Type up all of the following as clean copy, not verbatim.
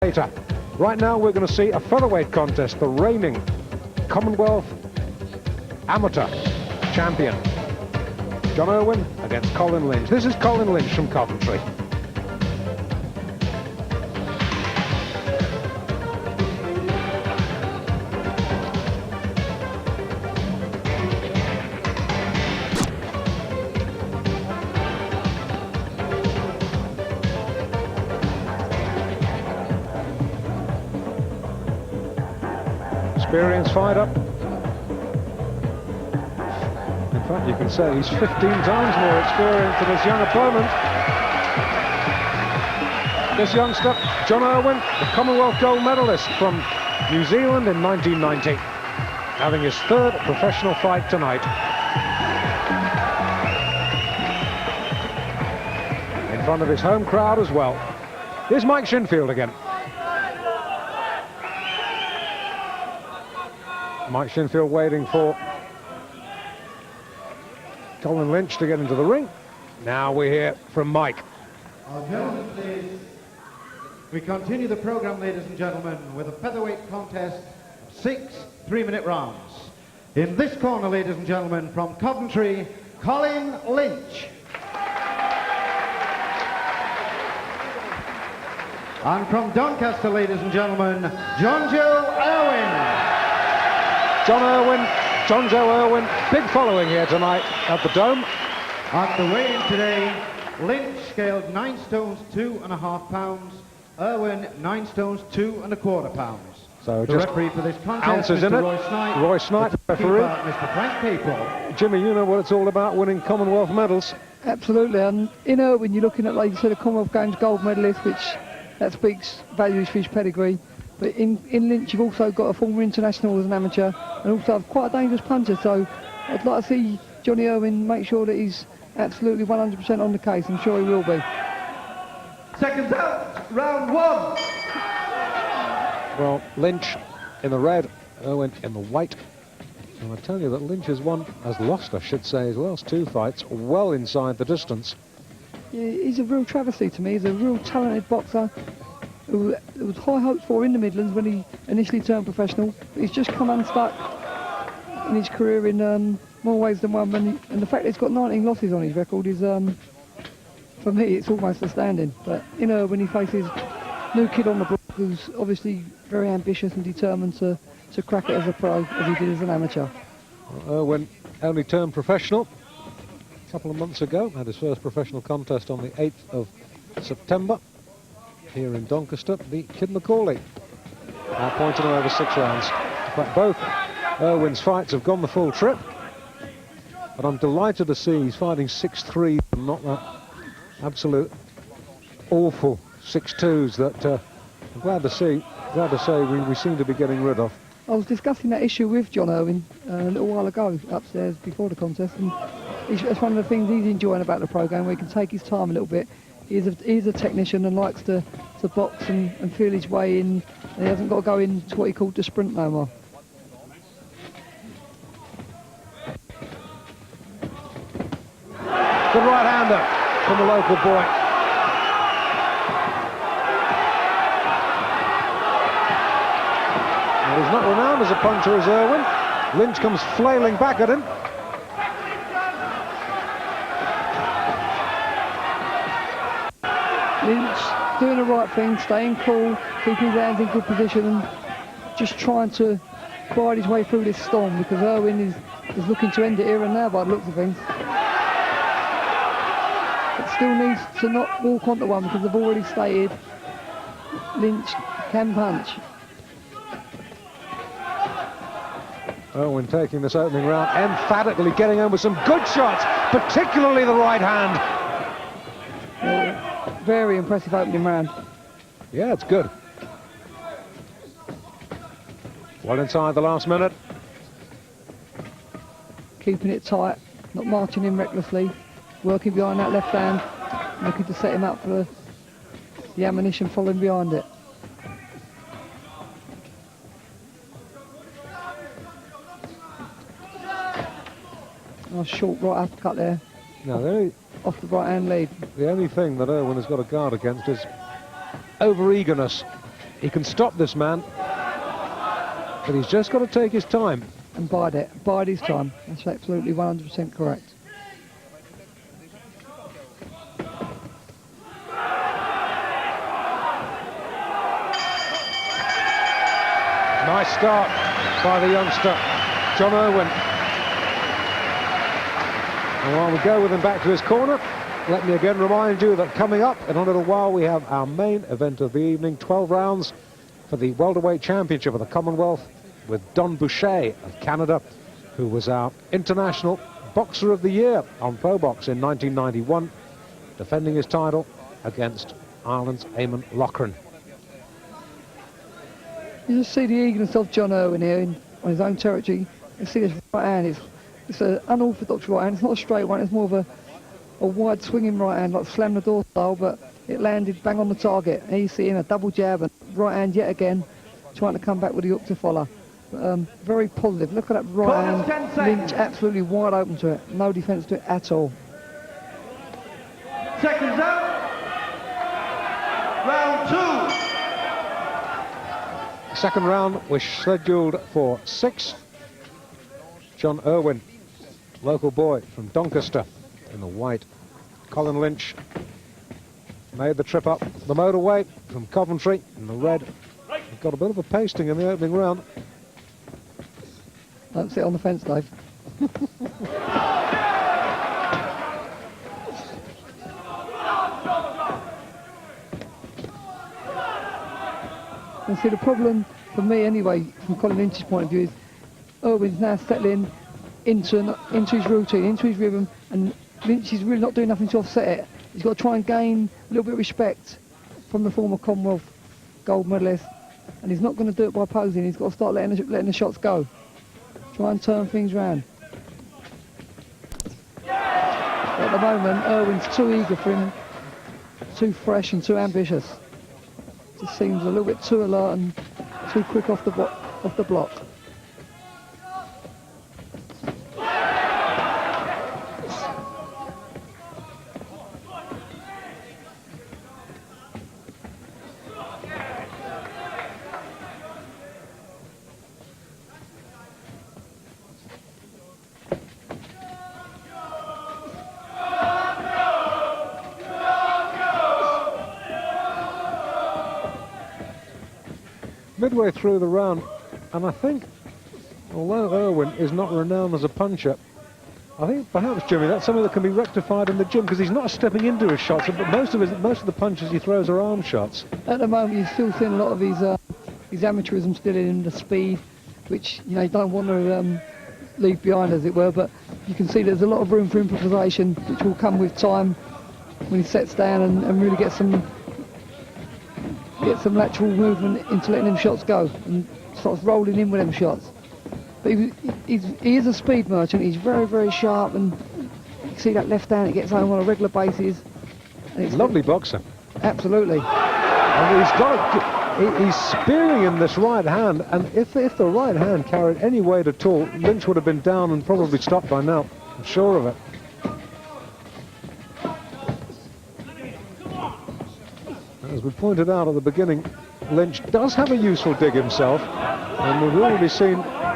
Later. Right now we're going to see a featherweight contest, the reigning Commonwealth Amateur Champion. John Irwin against Colin Lynch. This is Colin Lynch from Coventry. Experienced fighter. In fact, you can say he's 15 times more experienced than his young opponent. This youngster, John Irwin, the Commonwealth gold medalist from New Zealand in 1990, having his third professional fight tonight. In front of his home crowd as well. Here's Mike Shinfield again. Mike Shinfield waiting for Colin Lynch to get into the ring. Now we hear from Mike. Gentlemen, please. We continue the program, ladies and gentlemen, with a featherweight contest of 6 3-minute rounds. In this corner, ladies and gentlemen, from Coventry, Colin Lynch. And from Doncaster, ladies and gentlemen, Irwin. John Joe Irwin, big following here tonight at the Dome. At the weigh-in today, Lynch scaled 9 stones 2.5 pounds, Irwin 9 stones 2.25 pounds. So the just referee for this contest, ounces Mr. in it. Roy Snipe, the referee. Mr. Frank People. Jimmy, you know what it's all about, winning Commonwealth medals. Absolutely, and in Irwin you're looking at, like you said, a Commonwealth Games gold medalist, which that speaks values for his pedigree. But in Lynch you've also got a former international as an amateur and also quite a dangerous puncher, so I'd like to see Johnny Irwin make sure that he's absolutely 100% on the case. I'm sure he will be. Seconds out, round 1. Well, Lynch in the red, Irwin in the white. And I tell you that Lynch has lost, I should say, his last 2 fights well inside the distance. Yeah, he's a real travesty to me. He's a real talented boxer. There was high hopes for in the Midlands when he initially turned professional. He's just come unstuck in his career in more ways than one. And the fact that he's got 19 losses on his record is, for me, it's almost astounding. But when he faces new kid on the block who's obviously very ambitious and determined to crack it as a pro as he did as an amateur. Irwin only turned professional a couple of months ago. Had his first professional contest on the 8th of September. Here in Doncaster, beat Kid McCauley. Now pointed him over 6 rounds. In fact, both Irwin's fights have gone the full trip. But I'm delighted to see he's fighting 6-3 and not that absolute awful 6-2s that I'm glad to say we seem to be getting rid of. I was discussing that issue with John Irwin a little while ago upstairs before the contest, and it's one of the things he's enjoying about the programme, where he can take his time a little bit. He's a technician and likes to box and feel his way in. And he hasn't got to go into what he called the sprint no more. Good right-hander from the local boy. Well, he's not renowned as a puncher as Irwin. Lynch comes flailing back at him. Lynch doing the right thing, staying cool, keeping his hands in good position and just trying to bide his way through this storm, because Irwin is looking to end it here and now by the looks of things. But still needs to not walk onto one, because they've already stated Lynch can punch. Irwin taking this opening round, emphatically getting home with some good shots, particularly the right hand. Very impressive opening round. Yeah, it's good. Well inside the last minute. Keeping it tight, not marching in recklessly, working behind that left hand, looking to set him up for the ammunition following behind it. Nice short right uppercut there. No, off the right hand lead. The only thing that Irwin has got to guard against is over-eagerness. He can stop this man, but he's just got to take his time. And bide his time. That's absolutely 100% correct. Nice start by the youngster, John Irwin. And while we go with him back to his corner, let me again remind you that coming up in a little while we have our main event of the evening, 12 rounds for the welterweight championship of the Commonwealth, with Don Boucher of Canada, who was our international boxer of the year on Pro Box in 1991, defending his title against Ireland's Eamon Loughran. You just see the eagerness of John Irwin here on his own territory. You see this right hand. It's an unorthodox right hand. It's not a straight one. It's more of a wide swinging right hand, like slam the door style, but it landed bang on the target. And you see him a double jab and right hand yet again, trying to come back with the hook to follow. Very positive. Look at that right hand. Lynch absolutely wide open to it. No defence to it at all. Seconds out. Round 2. Second round was scheduled for 6. John Irwin, local boy from Doncaster, in the white. Colin Lynch made the trip up the motorway from Coventry in the red. He got a bit of a pasting in the opening round. Don't sit on the fence, Dave. And see, the problem for me anyway, from Colin Lynch's point of view, is Irwin's now settling into his routine, into his rhythm, and Lynch is really not doing nothing to offset it. He's got to try and gain a little bit of respect from the former Commonwealth gold medalist, and he's not going to do it by posing. He's got to start letting the shots go. Try and turn things round. At the moment, Irwin's too eager for him, too fresh and too ambitious. Just seems a little bit too alert and too quick off the block. Midway through the round, and I think, although Irwin is not renowned as a puncher, I think perhaps, Jimmy, that's something that can be rectified in the gym, because he's not stepping into his shots, but most of the punches he throws are arm shots. At the moment, you're still seeing a lot of his amateurism still in the speed, which you don't want to leave behind, as it were. But you can see there's a lot of room for improvisation, which will come with time when he sets down and really get some lateral movement into letting them shots go and starts rolling in with them shots. But he is a speed merchant. He's very, very sharp, and you can see that left hand, it gets home on a regular basis. And it's lovely boxer. Absolutely. And he's spearing in this right hand, and if the right hand carried any weight at all, Lynch would have been down and probably stopped by now. I'm sure of it. As we pointed out at the beginning, Lynch does have a useful dig himself, and we've already seen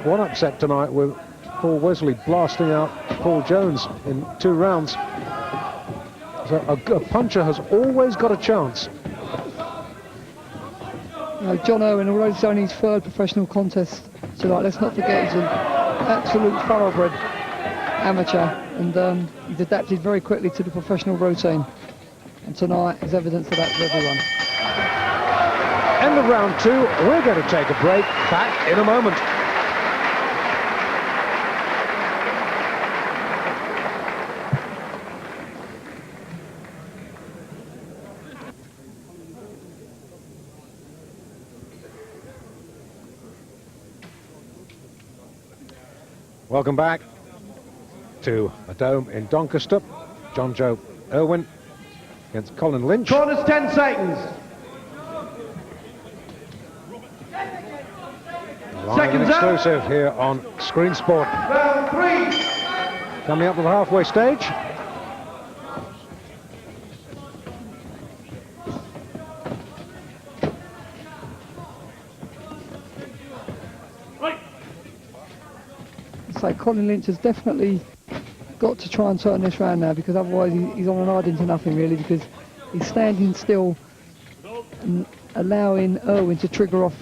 one upset tonight with Paul Wesley blasting out Paul Jones in 2 rounds. So a puncher has always got a chance. John Irwin, although it's only his 3rd professional contest tonight, let's not forget he's an absolute thoroughbred amateur, and he's adapted very quickly to the professional routine. And tonight is evidence of that for everyone. End of round 2. We're going to take a break. Back in a moment. Welcome back to a dome in Doncaster. John Joe Irwin against Colin Lynch. Corners 10 seconds. Live and exclusive here on Screen Sport. Round 3. Coming up to the halfway stage. say, Colin Lynch has definitely got to try and turn this round now, because otherwise he's on an hide into nothing really, because he's standing still and allowing Irwin to trigger off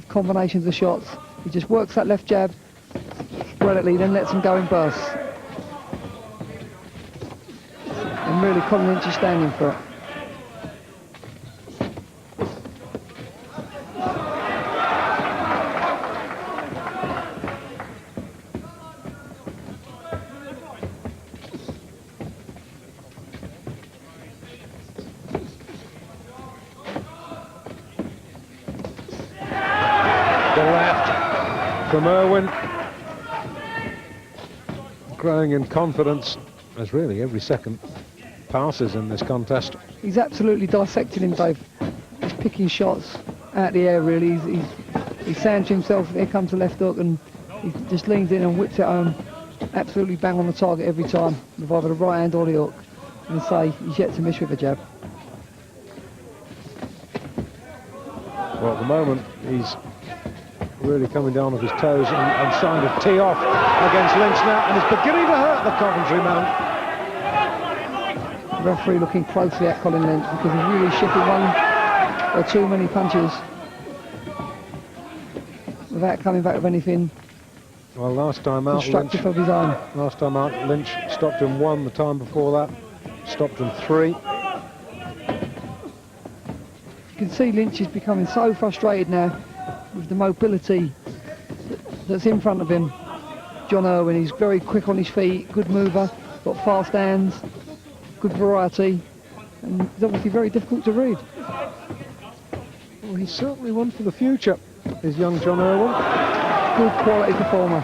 combinations of shots. He just works that left jab brilliantly, then lets him go in bursts. And really Colin Lynch is standing for it. The left from Irwin, growing in confidence as really every second passes in this contest. He's absolutely dissecting him, Dave. He's picking shots out the air really. He's saying to himself, here comes the left hook, and he just leans in and whips it home. Absolutely bang on the target every time, with either the right hand or the hook. And say, he's yet to miss with a jab. Well, at the moment, he's really coming down off his toes and starting to tee off against Lynch now, and it's beginning to hurt the Coventry man. The referee looking closely at Colin Lynch, because he's really shipping one or too many punches without coming back with anything Well, last time out, constructive of his own. Last time out, Lynch stopped him 1. The time before that, stopped him 3. You can see Lynch is becoming so frustrated now with the mobility that's in front of him. John Irwin, he's very quick on his feet, good mover, got fast hands, good variety, and he's obviously very difficult to read. Well, he's certainly one for the future, is young John Irwin. Good quality performer.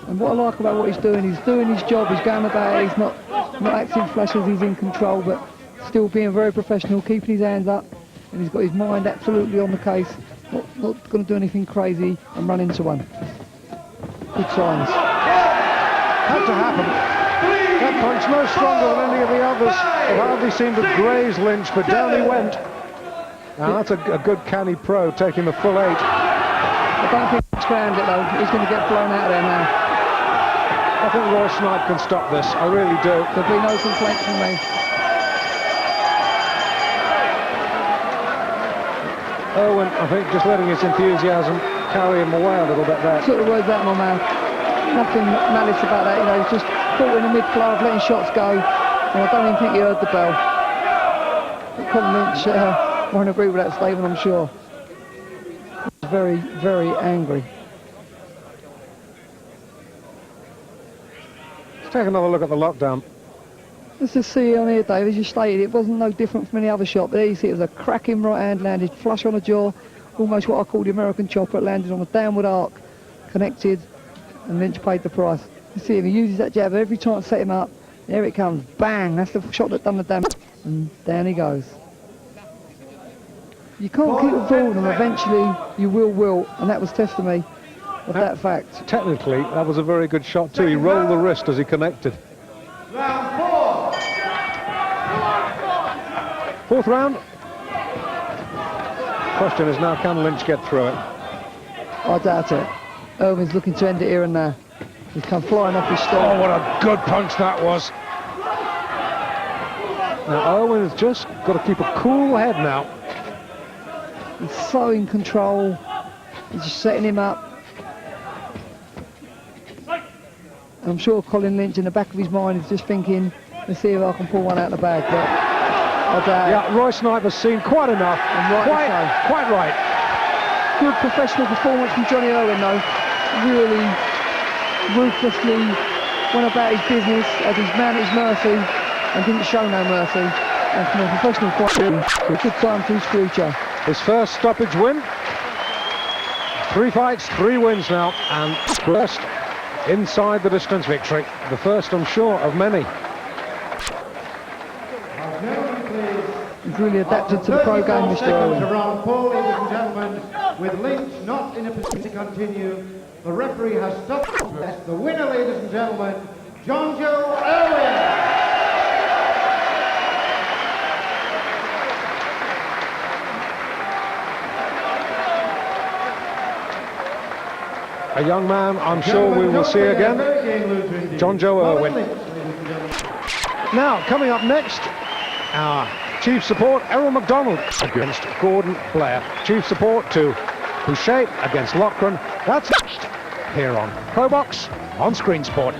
And what I like about what he's doing his job, he's going about it, he's not acting flashes, he's in control, but still being very professional, keeping his hands up, and he's got his mind absolutely on the case, not going to do anything crazy and run into one. Good signs. Had to happen. That punch no stronger than any of the others. It hardly seemed to graze Lynch, but down he went. Now that's a good canny pro taking the full 8. I don't think he's ground it though, he's going to get blown out of there now. I think Roy Snipe can stop this, I really do. There'll be no complaints from me. Irwin, I think, just letting his enthusiasm carry him away a little bit there. Took the words out of my mouth. Nothing malice about that, you know, he's just caught in the mid-flow of letting shots go, and I don't even think he heard the bell. But Colin Lynch won't agree with that statement, I'm sure. He's very, very angry. Let's take another look at the lockdown. Let's just see on here, Dave, as you stated, it wasn't no different from any other shot, but there you see it was a cracking right hand landed flush on the jaw, almost what I call the American chopper. It landed on a downward arc, connected, and Lynch paid the price. You see him, he uses that jab every time to set him up. There it comes, bang, that's the shot that done the damage, and down he goes. You can't keep avoiding them, eventually you will wilt, and that was testimony of that fact. Technically, that was a very good shot too. He rolled the wrist as he connected. Round 4. 4th round. Question is now, can Lynch get through it? I doubt it. Irwin's looking to end it here and now. He's come flying off his Oh, stall. what a good punch that was. Now, Irwin has just got to keep a cool head now. He's so in control. He's just setting him up. And I'm sure Colin Lynch in the back of his mind is just thinking, let's see if I can pull one out of the bag. But I doubt it. Yeah, Roy Snipe has seen quite enough. And rightly so. Quite right. Good professional performance from Johnny Irwin though. Really ruthlessly went about his business, had his man at his mercy and didn't show no mercy. And from a professional point of view, it's a good time for his future. His first stoppage win. 3 fights, 3 wins now, and first inside the distance victory. The first, I'm sure, of many. He's really adapted to the pro game, Mr. Irwin. Around 4, ladies and gentlemen, with Lynch not in a position to continue. The referee has stopped the winner, ladies and gentlemen, John Joe Irwin. a young man I'm sure we will see again, John Joe Irwin. Now, coming up next, our chief support, Errol MacDonald against Gordon Blair. Chief support to Boucher against Loughran. That's here on Pro Box on Screen Sport.